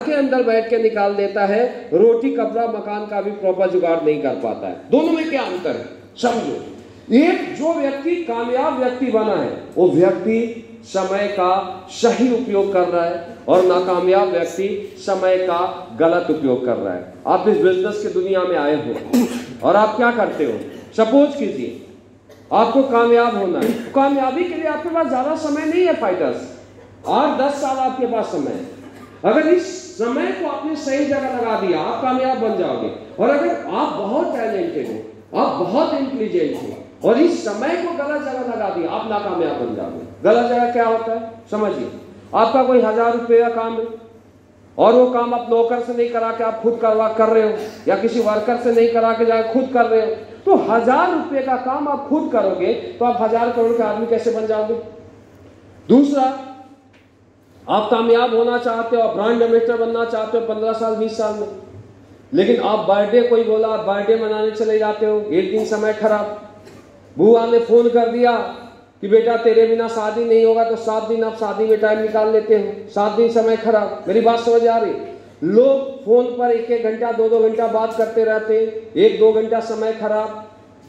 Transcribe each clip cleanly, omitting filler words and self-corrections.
के अंदर बैठ के निकाल देता है, रोटी कपड़ा मकान का भी प्रॉपर जुगाड़ नहीं कर पाता है। दोनों में क्या अंतर है समझो। एक जो व्यक्ति कामयाब व्यक्ति बना है वो व्यक्ति समय का सही उपयोग कर रहा है, और नाकामयाब व्यक्ति समय का गलत उपयोग कर रहा है। आप इस बिजनेस की दुनिया में आए हो और आप क्या करते हो, सपोज कीजिए आपको कामयाब होना है। कामयाबी के लिए आपके पास ज्यादा समय नहीं है फाइटर्स, 8-10 साल आपके पास समय है। अगर इस समय को आपने सही जगह लगा दिया आप कामयाब बन जाओगे। और अगर आप बहुत टैलेंटेड हो, आप बहुत इंटेलिजेंट हो और इस समय को गलत जगह लगा दिया आप नाकामयाब बन जाओगे। गलत जगह क्या होता है समझिए, आपका कोई 1000 रुपये का काम है और वो काम आप नौकर से नहीं करा के आप खुद कर रहे हो, या किसी वर्कर से नहीं करा के जाके खुद कर रहे हो, तो 1000 रुपये का काम आप खुद करोगे तो आप 1000 करोड़ के आदमी कैसे बन जाओगे। दूसरा, आप कामयाब होना चाहते हो, आप ब्रांड एम्बेसडर बनना चाहते हो 15 साल 20 साल में, लेकिन आप बर्थडे कोई बोला आप बर्थडे मनाने चले जाते हो, एक दिन समय खराब, बुआ ने फोन कर दिया कि बेटा तेरे बिना शादी नहीं होगा, तो 7 दिन आप शादी में टाइम निकाल लेते हो, 7 दिन समय खराब। मेरी बात समझ आ रही। लोग फोन पर 1-1 घंटा 2-2 घंटा बात करते रहते हैं, 1-2 घंटा समय खराब।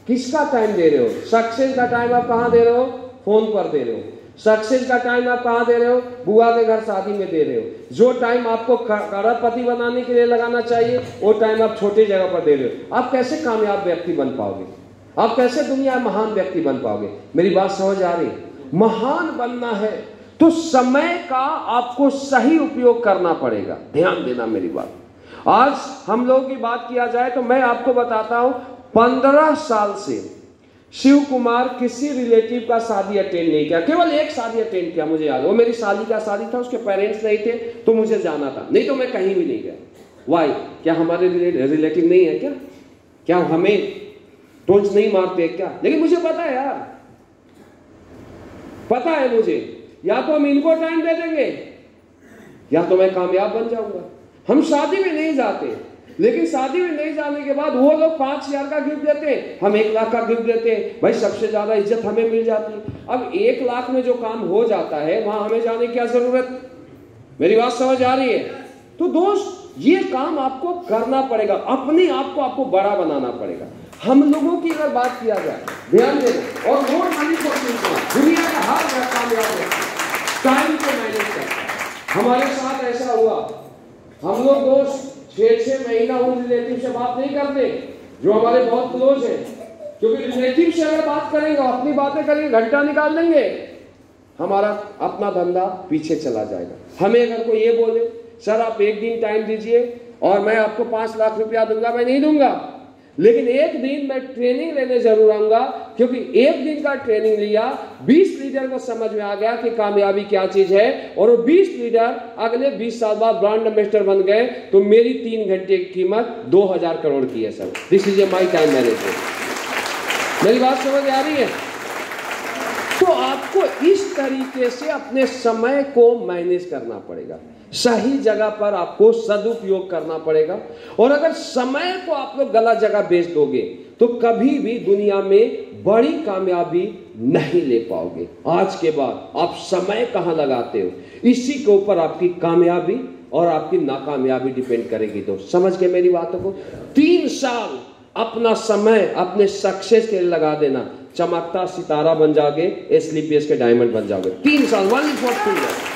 किसका टाइम दे रहे हो? सक्सेस का टाइम आप कहाँ दे रहे हो? फोन पर दे रहे हो। सक्सेस का टाइम आप कहाँ दे रहे हो? बुआ के घर शादी में दे रहे हो। जो टाइम आपको करोड़पति बनाने के लिए लगाना चाहिए वो टाइम आप छोटी जगह पर दे रहे हो। आप कैसे कामयाब व्यक्ति बन पाओगे? आप कैसे दुनिया में महान व्यक्ति बन पाओगे? मेरी बात समझ आ रही? महान बनना है तो समय का आपको सही उपयोग करना पड़ेगा। ध्यान देना मेरी बात। आज हम लोगों की बात किया जाए तो मैं आपको बताता हूं 15 साल से शिव कुमार किसी रिलेटिव का शादी अटेंड नहीं किया। केवल एक शादी अटेंड किया, मुझे याद है, वो मेरी साली का शादी था, उसके पेरेंट्स नहीं थे तो मुझे जाना था, नहीं तो मैं कहीं भी नहीं गया। वाई? क्या हमारे रिलेटिव नहीं है क्या हमें टोच नहीं मारते क्या? लेकिन मुझे पता है यार, पता है मुझे, या तो हम इनको टाइम दे देंगे या तो मैं कामयाब बन जाऊंगा। हम शादी में नहीं जाते, लेकिन शादी में नहीं जाने के बाद वो लोग 5000 का गिफ्ट देते हैं, हम 1 लाख का गिफ्ट देते हैं। भाई सबसे ज्यादा इज्जत हमें मिल जाती है। अब 1 लाख में जो काम हो जाता है वहां हमें जाने की क्या जरूरत? मेरी बात समझ आ रही है? तो दोस्त ये काम आपको करना पड़ेगा, अपने आप को आपको बड़ा बनाना पड़ेगा। हम लोगों की अगर बात किया जाए, ध्यान देना, और वो मालिक दुनिया का हर कामयाब है टाइम को मैनेज करता है। हमारे साथ ऐसा हुआ, हम लोग दोस्त 6-6 महीना उन रिलेटिव से बात नहीं करते जो हमारे बहुत क्लोज है, क्योंकि रिलेटिव से अगर बात करेंगे अपनी बातें करेंगे घंटा निकाल देंगे, हमारा अपना धंधा पीछे चला जाएगा। हमें अगर कोई ये बोले सर आप 1 दिन टाइम दीजिए और मैं आपको 5 लाख रुपया दूंगा, मैं नहीं दूंगा, लेकिन 1 दिन मैं ट्रेनिंग लेने जरूर आऊंगा, क्योंकि 1 दिन का ट्रेनिंग लिया, 20 लीडर को समझ में आ गया कि कामयाबी क्या चीज है, और वो 20 लीडर अगले 20 साल बाद ब्रांड एम्बेसडर बन गए, तो मेरी 3 घंटे की कीमत 2000 करोड़ की है sir. This is a my time management. मेरी बात समझ आ रही है? तो आपको इस तरीके से अपने समय को मैनेज करना पड़ेगा, सही जगह पर आपको सदुपयोग करना पड़ेगा। और अगर समय को आप लोग गलत जगह बेच दोगे तो कभी भी दुनिया में बड़ी कामयाबी नहीं ले पाओगे। आज के बाद आप समय कहां लगाते हो, इसी के ऊपर आपकी कामयाबी और आपकी नाकामयाबी डिपेंड करेगी। तो समझ के मेरी बातों को, 3 साल अपना समय अपने सक्सेस के लिए लगा देना, चमकता सितारा बन जाओगे, एसलीपीएस के डायमंड बन जाओगे। 3 साल, 1 for 2 years।